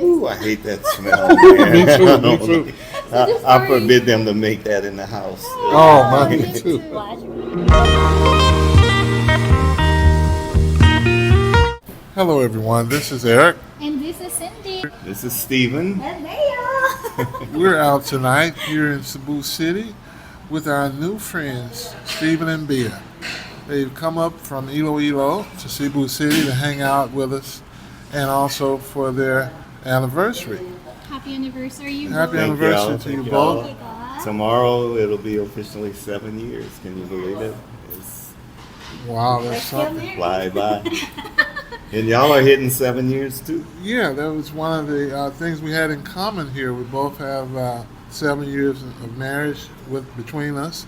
Ooh, I hate that smell, man. Me too, me too. So the I story. forbid them to make that in the house. Oh, Oh, mine me too. too. Hello, everyone. This is Eric. And this is Cindy. This is Steven. And Bea. We're out tonight here in Cebu City with our new friends, Steven and Bea. They've come up from Iloilo to Cebu City to hang out with us and also for their anniversary. Happy anniversary, you Happy both. anniversary to you both. Oh my God. Tomorrow it'll be officially 7 years. Can you believe it? It's Wow, We're that's still something. married. fly by. And y'all are hitting 7 years too. Yeah, that was one of the things we had in common here. We both have 7 years of marriage between us.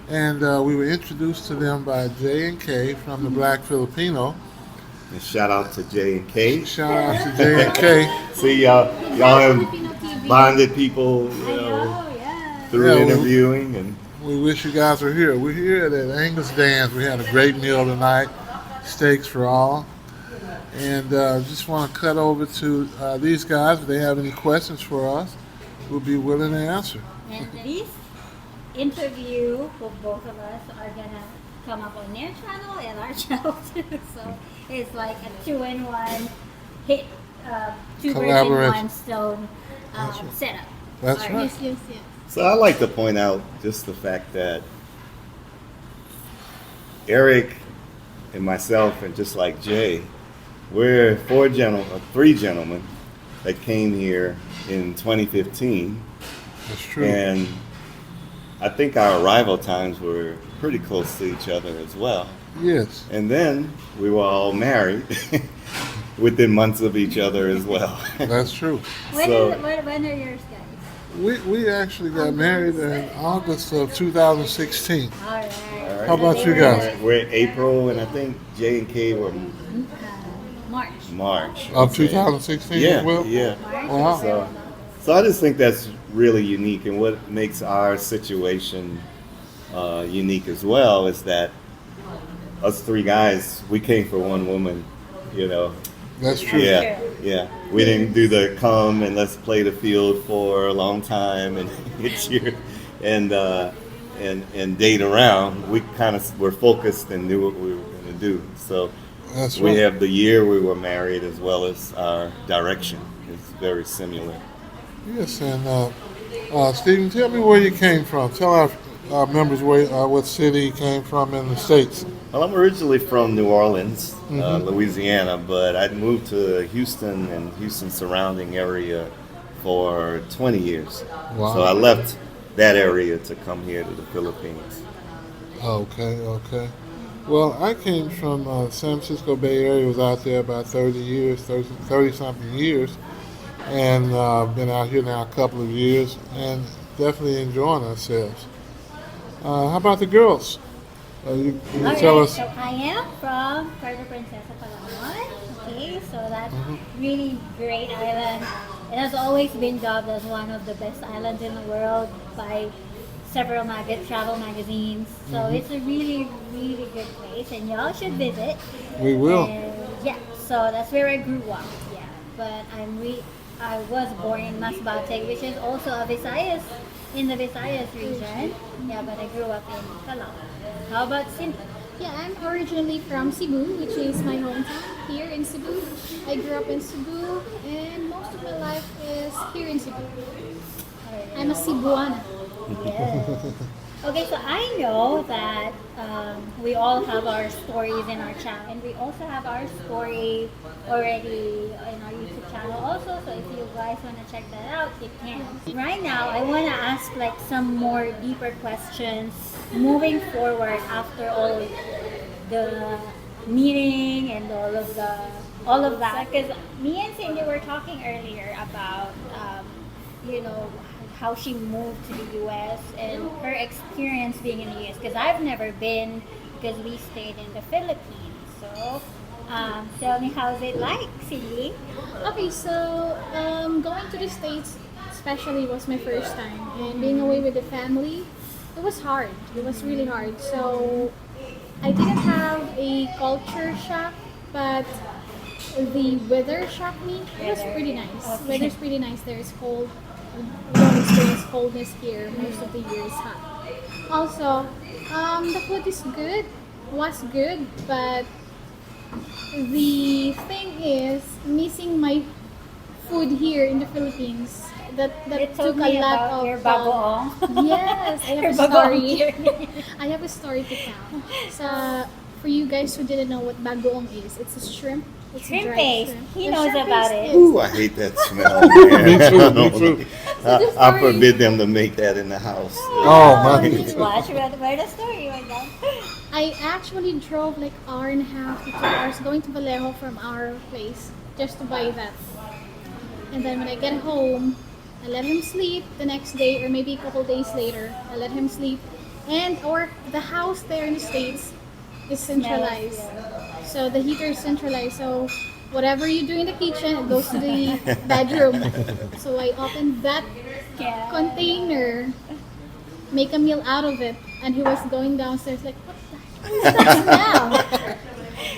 And we were introduced to them by J and K from the Black Filipino. And shout out to J and K. Shout out to J and K. See y'all have Filipino TV. bonded people, I know, yeah. through Yeah, interviewing and We wish you guys were here. We're here at Angus Dan's. We had a great meal tonight, steaks for all. And just want to cut over to these guys. If they have any questions for us, we'll be willing to answer. And this interview with both of us are gonna come up on their channel and our channel too. So it's like a two-in-one hit, two birds in Collaboration. one stone setup. That's Alright. right. Yes, yes, yes. so I like to point out just the fact that Eric and myself and just like Jay, we're three gentlemen that came here in 2015, That's true. and I think our arrival times were pretty close to each other as well. Yes. And then we were all married within months of each other as well. That's true. When are yours, guys? We actually got married in August of 2016. All right. How about you guys? We're in April, and I think J and K were March. March. Of 2016 Yeah, as well? yeah. March. Wow. So I just think that's really unique, and what makes our situation unique as well is that us three guys, we came for one woman, you know. That's true. Yeah, yeah. We didn't do the come and let's play the field for a long time and get you and date around. We kind of were focused and knew what we were going to do. So That's we right. have the year we were married as well as our direction is very similar. Yes, and Stephen, tell me where you came from. Tell our members what city you came from in the States. Well, I'm originally from New Orleans, Louisiana, but I moved to Houston and Houston surrounding area for 20 years. Wow. So I left that area to come here to the Philippines. Okay. Well, I came from San Francisco Bay Area. Was out there about 30 something years, and been out here now a couple of years, and definitely enjoying ourselves. How about the girls? You All tell right, us. so I am from Puerto Princesa, Palawan. Okay, so that's really great island. It has always been dubbed as one of the best islands in the world by several travel magazines. So it's a really, really good place, and y'all should visit. We will. And yeah, so that's where I grew up. Yeah, but I was born in Masbate, which is also a Visayas in the Visayas region. Yeah, but I grew up in Palawan. How about Cindy? Yeah, I'm originally from Cebu, which is my hometown here in Cebu. I grew up in Cebu, and most of my life is here in Cebu. I'm a Cebuana. Yes. Okay, so I know that we all have our stories in our channel, and we also have our story already in our YouTube channel also. So if you guys want to check that out, you can. Right now, I want to ask like some more deeper questions moving forward after all the meeting and all of that. Because me and Cindy were talking earlier about you know, how she moved to the U.S. and her experience being in the U.S. Because I've never been, because we stayed in the Philippines. So, tell me, how's it like, Cindy? Okay, so going to the States especially was my first time, and being away with the family, it was hard. It was really hard. So I didn't have a culture shock, but the weather shocked me. It was Weather, pretty yeah. nice. Okay. Weather's pretty nice there. It's cold. We don't experience coldness here. Most of the year is hot. Also, the food is good. Was good, but the thing is missing my food here in the Philippines. That You took told a me lot about of your bagoong. yes, I Your have a bagoong story. journey. I have a story to tell. So, for you guys who didn't know what bagoong is, it's a shrimp. It's a Shrimp dried paste. shrimp. He The knows shrimp about paste it. is- Ooh, I hate that smell. Man. Me too, I me don't too. like- this I story- forbid them to make that in the house. Oh, my Please watch where the story went down. I actually drove like hour and a half to 2 hours going to Vallejo from our place just to buy that. And then when I get home, I let him sleep the next day or maybe a couple days later. I let him sleep. And the house there in the States is centralized. So the heater is centralized. So whatever you do in the kitchen, it goes to the bedroom. So I opened that Yeah. container, make a meal out of it, and he was going downstairs like, what the heck is that smell?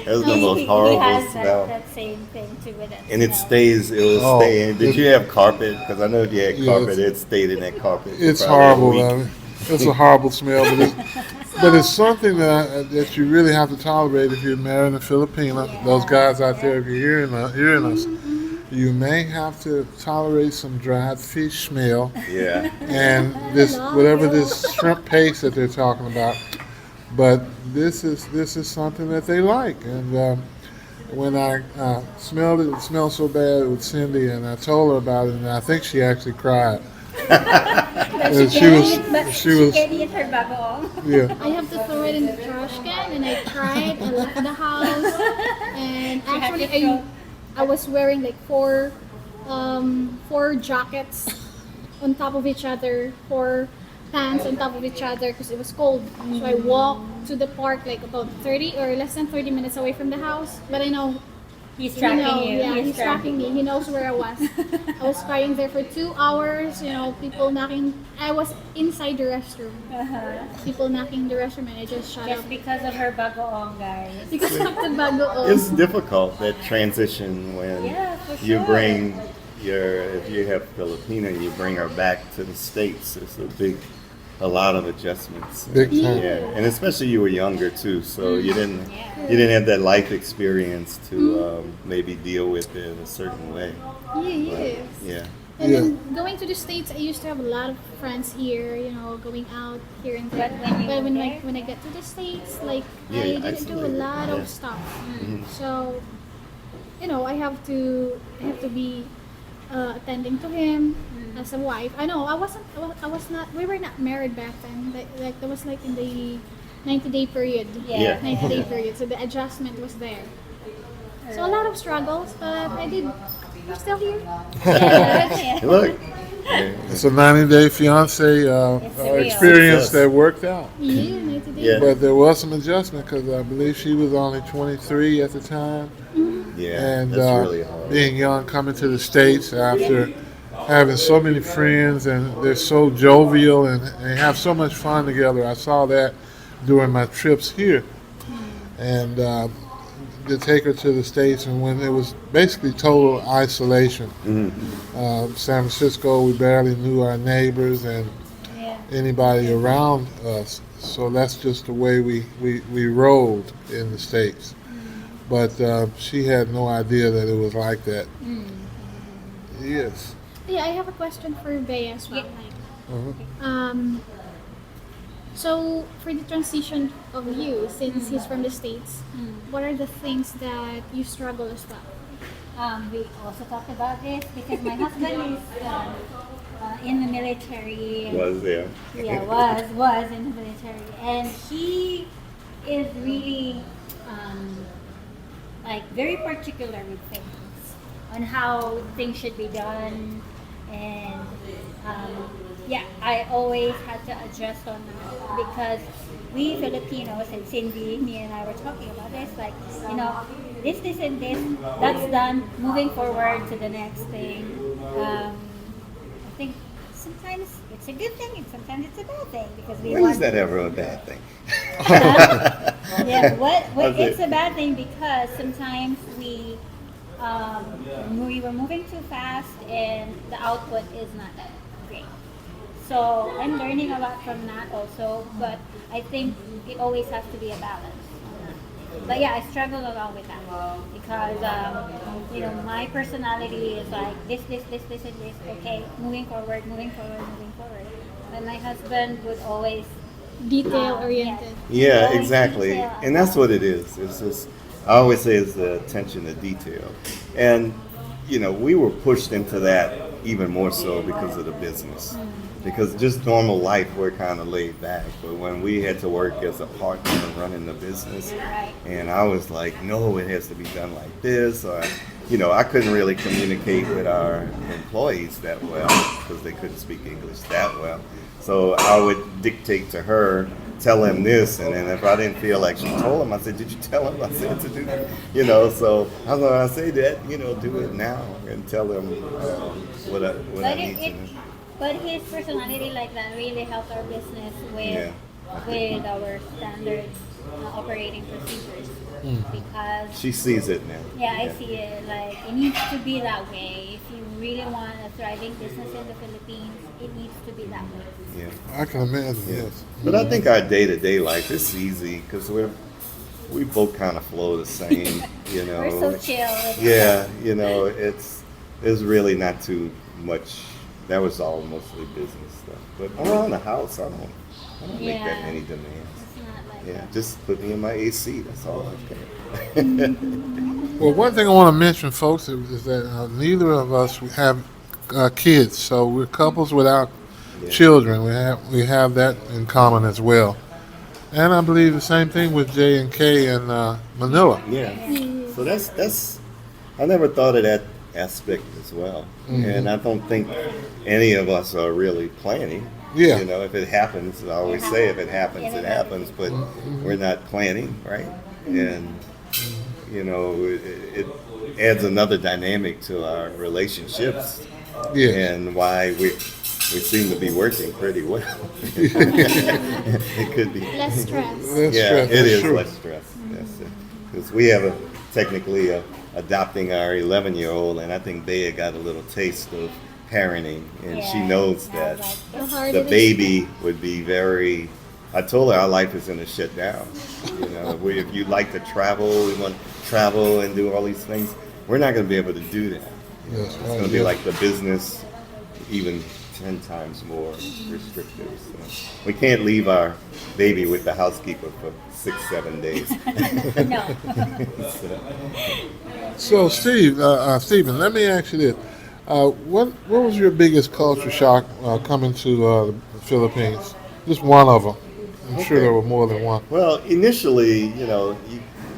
That was the He- most he horrible has smell. that same thing too with it. And it stays, it will Oh, stay in. Did it- you have carpet? Because I know if you had Yeah, carpet, it's- it stayed in that carpet. for It's probably a horrible. week. It's a horrible smell, but it's something that you really have to tolerate if you're married a Filipina. Those guys out there, if you're hearing us, you may have to tolerate some dried fish smell Yeah. and this whatever this shrimp paste that they're talking about. But this is something that they like, and when I smelled it, it smelled so bad with Cindy, and I told her about it, and I think she actually cried. But And she can eat her bagoong. yeah. I have to throw it in the trash can, and I cried. I left the house, and had actually, to throw- I was wearing like four jackets on top of each other, four pants on top of each other because it was cold. So I walked to the park like about 30 or less than 30 minutes away from the house. But I know He's he tracking know, you. yeah, he's tracking me. He knows where I was. I was crying there for 2 hours. People knocking. I was inside the restroom. Uh-huh. People knocking the restroom, and I just shut up. Just because of her bagoong, guys. Because of the bagoong. It's difficult, that transition when Yeah, for you sure. bring if you have Filipina, you bring her back to the States. It's a lot of adjustments. Big time. Yeah, and especially you were younger too, so you didn't Yeah. you didn't have that life experience to maybe deal with it a certain way. Yes. Yeah. And Yeah. then going to the States, I used to have a lot of friends here, going out here and there. But when you But go there? when I get to the States, like Yeah, I you're didn't do a isolated, lot yeah. of stuff. Mhm. So, I have to be attending to him as a wife. I know I was not. We were not married back then. Like that was like in the 90-day period. Yeah. 90-day period. So the adjustment was there. So a lot of struggles, but I did. We're still here. Yeah. Look. It's a 90-day fiance It's real. experience Success. that worked out. Yeah, 90 days. Yeah. But there was some adjustment because I believe she was only 23 at the time. Yeah, And that's really hard. being young, coming to the States after having so many friends, and they're so jovial and they have so much fun together. I saw that during my trips here. And to take her to the States, and when it was basically total isolation. San Francisco, we barely knew our neighbors and Yeah. anybody around us. So that's just the way we rolled in the States. But she had no idea that it was like that. Yes. Yeah, I have a question for Bea as well. Uh-huh. So for the transition of you, since he's from the States, what are the things that you struggle as well? We also talked about this because my husband is in the military. Was there? Yeah, was in the military, and he is really like very particular with things on how things should be done, and yeah, I always had to adjust on that because we Filipinos, and Cindy, me and I were talking about this, like, this and this, that's done, moving forward to the next thing. I think sometimes it's a good thing and sometimes it's a bad thing because we When want is that ever a bad thing? yeah, what Okay. it's a bad thing because sometimes we we were moving too fast and the output is not that great. So I'm learning a lot from that also, but I think it always has to be a balance on that. But yeah, I struggle along with that because my personality is like this, and this. Okay, moving forward, moving forward, moving forward. But my husband would always Detail yes, oriented. Yeah, always exactly. detail And that's what it is. It's just, I always say it's the attention to detail. And, we were pushed into that even more so because of the business. Because just normal life, we're kind of laid back. But when we had to work as a partner running the business, Right. and I was like, no, it has to be done like this. Or, I couldn't really communicate with our employees that well because they couldn't speak English that well. So I would dictate to her, tell him this, and then if I didn't feel like she told him, I said, did you tell him? I said to do that. So I was like, I say that, do it now and tell him what I But need to do. but his personality like that really helped our business Yeah. with our standard operating procedures because She sees it now. yeah, I see it like it needs to be that way. If you really want a thriving business in the Philippines, it needs to be that way. Yeah. I can imagine. Yeah. Yes. But I think our day-to-day life is easy because we both kind of flow the same, We're so chill. Yeah, it's really not too much. That was all mostly business stuff. But around the house, I don't make that Yeah. many demands. It's not like Yeah, that. just put me in my AC. That's all I care. Well, one thing I want to mention, folks, is that neither of us have kids, so we're couples without Yeah. children. We have that in common as well. And I believe the same thing with J and K in Manila. Yeah. So that's I never thought of that aspect as well. And I don't think any of us are really planning. Yeah. If it happens, I always say if it happens, it happens, but we're not planning, right? And it adds another dynamic to our relationships Yeah. and why we seem to be working pretty well. It could be. Less stress. That's Yeah, true. it That's is true. less stress. Because we have technically adopting our 11-year-old, and I think Bea got a little taste of parenting, and she Yeah, knows I that was How hard the it is. baby would be very. I told her our life is going to shut down. If you like to travel, we want to travel and do all these things. We're not going to be able to do that. Yes, It's right, going to be yeah. like the business, even 10 times more restrictive. So we can't leave our baby with the housekeeper for 6-7 days. No. So, Stephen, let me ask you this: what was your biggest culture shock coming to the Philippines? Just one of them. I'm sure there were more than one. Well, initially,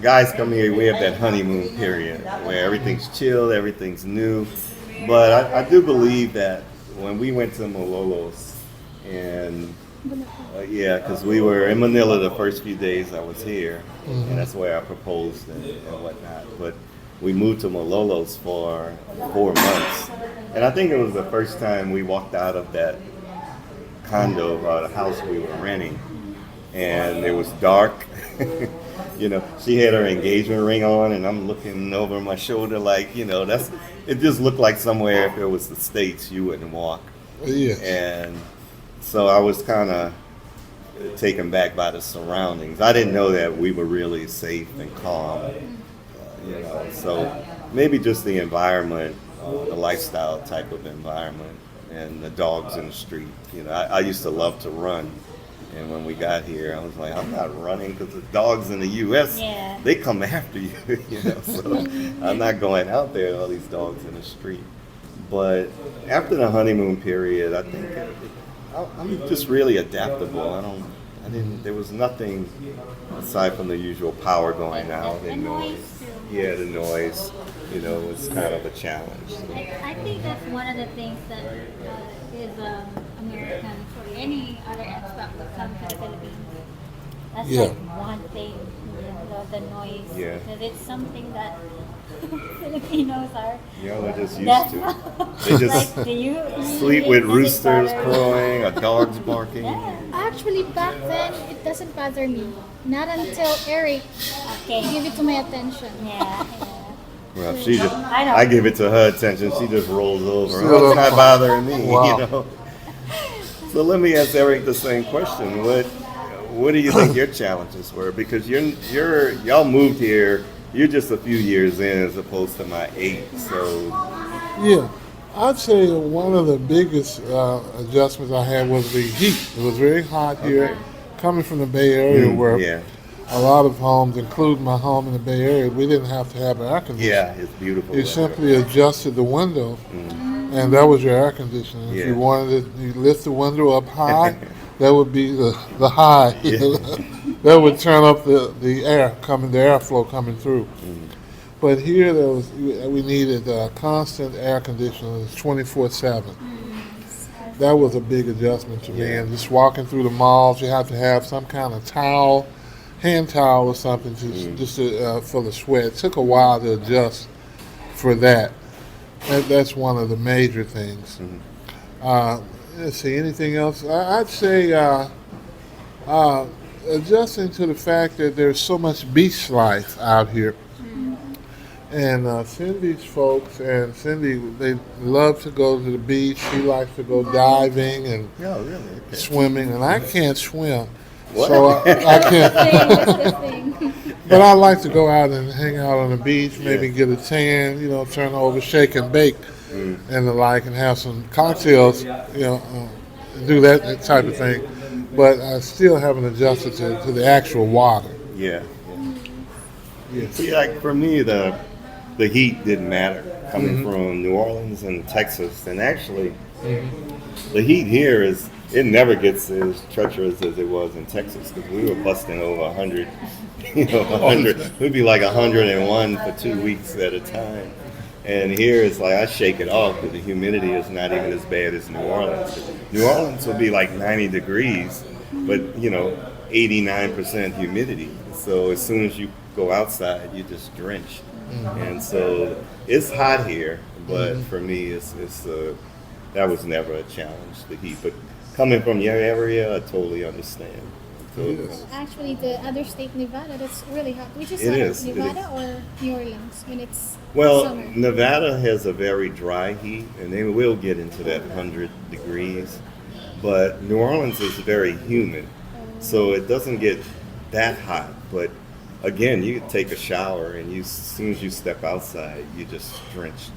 guys come here, we have that honeymoon period where everything's chill, everything's new. But I do believe that when we went to Malolos, and because we were in Manila the first few days I was here, and that's where I proposed and whatnot. But we moved to Malolos for 4 months, and I think it was the first time we walked out of that condo or the house we were renting, and it was dark. She had her engagement ring on, and I'm looking over my shoulder like, it just looked like somewhere if it was the States you wouldn't walk. Yes. And so I was kind of taken back by the surroundings. I didn't know that we were really safe and calm, so maybe just the environment, the lifestyle type of environment, and the dogs in the street. I used to love to run. And when we got here, I was like, I'm not running because the dogs in the U.S., Yeah. they come after you, so I'm not going out there, all these dogs in the street. But after the honeymoon period, I think I'm just really adaptable. There was nothing aside from the usual power going out The and noise too. Yeah, the noise, was kind of a challenge. So. I think that's one of the things that is American for any other expat would come to the Philippines. That's Yeah. like one thing, the noise. Yeah. Because it's something that Filipinos are. They're just used That's to. They just like, do you sleep with does it roosters bother you? crowing, a dog's barking. Yeah. Actually, back then, it doesn't bother me. Not until Eric Okay. gave it to my attention. Yeah. Well, she just, I know. I give it to her attention. She just rolls over. She Oh, it's does. not bothering me, Wow. you know. So let me ask Eric the same question. What do you think your challenges were? Because y'all moved here. You're just a few years in as opposed to my 8. So Yeah, I'd say one of the biggest adjustments I had was the heat. It was very hot here, coming from the Bay Area, where yeah, a lot of homes, including my home in the Bay Area, we didn't have to have air conditioning. yeah, it's beautiful. You weather. simply adjusted the window, and that was your air conditioning. If Yeah. you wanted it, you lift the window up high, that would be the high. Yeah. That would turn up the airflow coming through. But here, we needed constant air conditioning, 24/7. That was a big adjustment to me. Yeah. And just walking through the malls, you have to have some kind of towel, hand towel or something for the sweat. It took a while to adjust for that. That's one of the major things. Let's see, anything else? I'd say adjusting to the fact that there's so much beach life out here. And Cindy's folks, and Cindy, they love to go to the beach. She likes to go diving and Oh, really? Okay. swimming, and I can't swim. What? So I can't. That's the thing. But I like to go out and hang out on the beach, maybe get a tan, turn over, shake and bake, and the like, and have some cocktails, do that type of thing. But I still haven't adjusted to the actual water. Yeah. Yes. See, like for me, the heat didn't matter coming from New Orleans and Texas, and actually, the heat here it never gets as treacherous as it was in Texas because we were busting over 100. 100. We'd be like 101 for 2 weeks at a time. And here it's like I shake it off because the humidity is not even as bad as New Orleans. New Orleans will be like 90 degrees, but 89% humidity. So as soon as you go outside, you just drench. And so it's hot here, but for me, that was never a challenge, the heat. But coming from your area, I totally understand. Yes. Actually, the other state, Nevada, that's really hot. Which is It hotter, is, it Nevada or New Orleans when it's Well, summer? Nevada has a very dry heat, and they will get into that 100 degrees. But New Orleans is very humid, so it doesn't get that hot. But again, you could take a shower, and as soon as you step outside, you're just drenched.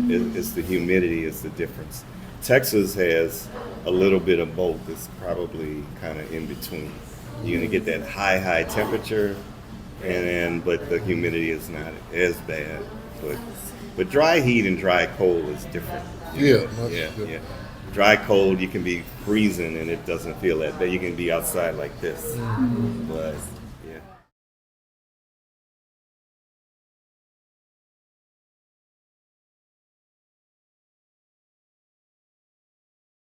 It's the humidity is the difference. Texas has a little bit of both. It's probably kind of in between. You're gonna get that high temperature, but the humidity is not as bad. But dry heat and dry cold is different. Yeah, much Yeah. different. Dry cold, you can be freezing and it doesn't feel that bad. You can be outside like this, but